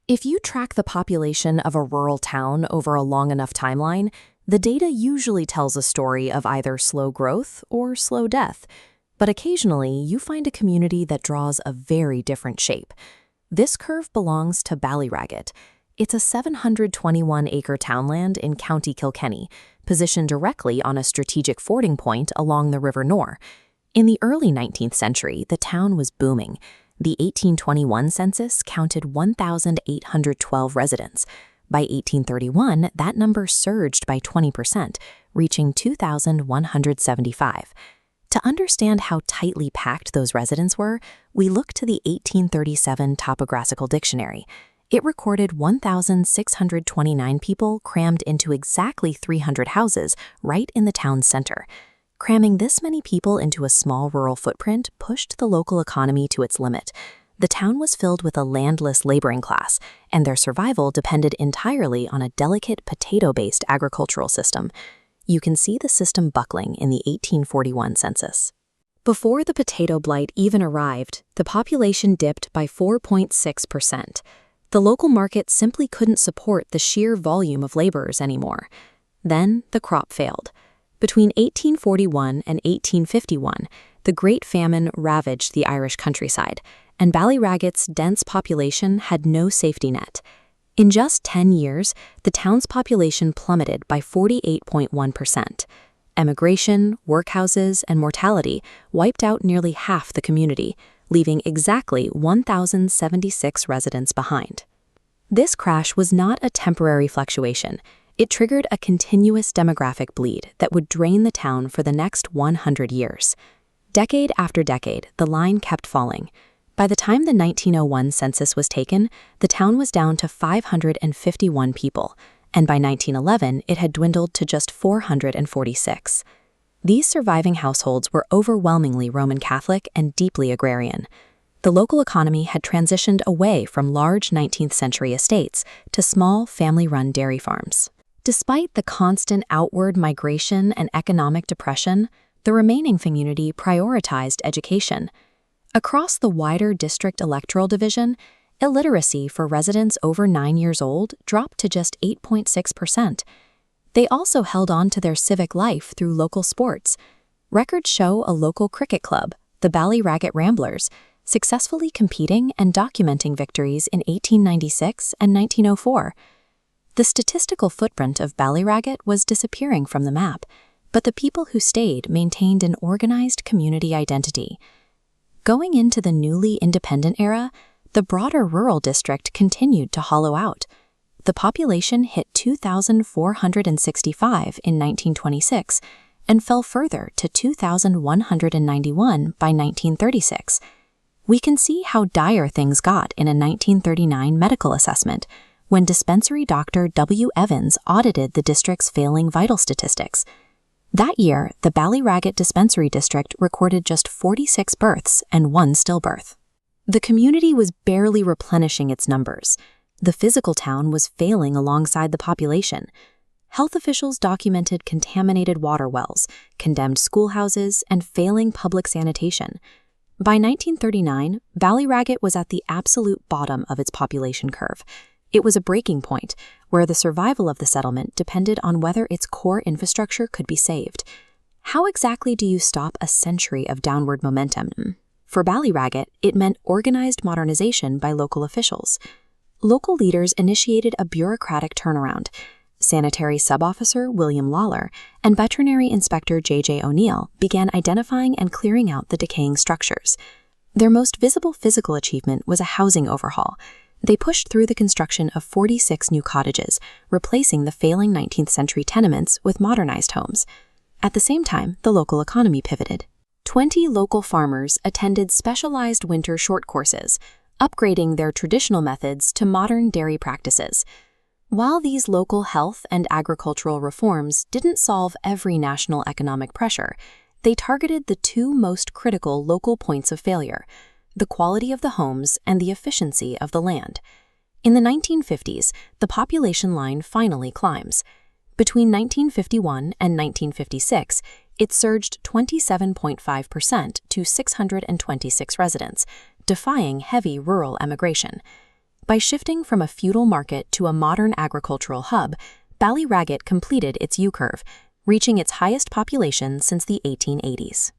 If you track the population of a rural town over a long enough timeline, the data usually tells a story of either slow growth or slow death. But occasionally, you find a community that draws a very different shape. This curve belongs to Ballyragget. It's a 721-acre townland in County Kilkenny, positioned directly on a strategic fording point along the River Nore. In the early 19th century, the town was booming. The 1821 census counted 1,812 residents. By 1831, that number surged by 20%, reaching 2,175. To understand how tightly packed those residents were, we look to the 1837 Topographical Dictionary. It recorded 1,629 people crammed into exactly 300 houses right in the town's center. Cramming this many people into a small rural footprint pushed the local economy to its limit. The town was filled with a landless laboring class, and their survival depended entirely on a delicate potato-based agricultural system. You can see the system buckling in the 1841 census. Before the potato blight even arrived, the population dipped by 4.6%. The local market simply couldn't support the sheer volume of laborers anymore. Then the crop failed. Between 1841 and 1851, the Great Famine ravaged the Irish countryside, and Ballyragget's dense population had no safety net. In just 10 years, the town's population plummeted by 48.1%. Emigration, workhouses, and mortality wiped out nearly half the community, leaving exactly 1,076 residents behind. This crash was not a temporary fluctuation. It triggered a continuous demographic bleed that would drain the town for the next 100 years. Decade after decade, the line kept falling. By the time the 1901 census was taken, the town was down to 551 people, and by 1911 it had dwindled to just 446. These surviving households were overwhelmingly Roman Catholic and deeply agrarian. The local economy had transitioned away from large 19th century estates to small family-run dairy farms. Despite the constant outward migration and economic depression, the remaining community prioritized education. Across the wider district electoral division, illiteracy for residents over 9 years old dropped to just 8.6%. They also held on to their civic life through local sports. Records show a local cricket club, the Ballyragget Ramblers, successfully competing and documenting victories in 1896 and 1904. The statistical footprint of Ballyragget was disappearing from the map, but the people who stayed maintained an organized community identity. Going into the newly independent era, the broader rural district continued to hollow out. The population hit 2,465 in 1926 and fell further to 2,191 by 1936. We can see how dire things got in a 1939 medical assessment, when dispensary doctor W. Evans audited the district's failing vital statistics. That year, the Ballyragget Dispensary District recorded just 46 births and 1 stillbirth. The community was barely replenishing its numbers. The physical town was failing alongside the population. Health officials documented contaminated water wells, condemned schoolhouses, and failing public sanitation. By 1939, Ballyragget was at the absolute bottom of its population curve. It was a breaking point where the survival of the settlement depended on whether its core infrastructure could be saved. How exactly do you stop a century of downward momentum? For Ballyragget, it meant organized modernization by local officials. Local leaders initiated a bureaucratic turnaround. Sanitary sub-officer William Lawler and veterinary inspector J.J. O'Neill began identifying and clearing out the decaying structures. Their most visible physical achievement was a housing overhaul. They pushed through the construction of 46 new cottages, replacing the failing 19th century tenements with modernized homes. At the same time, the local economy pivoted. 20 local farmers attended specialized winter short courses, upgrading their traditional methods to modern dairy practices. While these local health and agricultural reforms didn't solve every national economic pressure, they targeted the two most critical local points of failure: the quality of the homes and the efficiency of the land. In the 1950s, the population line finally climbs. Between 1951 and 1956, it surged 27.5% to 626 residents, defying heavy rural emigration. By shifting from a feudal market to a modern agricultural hub, Ballyragget completed its U-curve, reaching its highest population since the 1880s.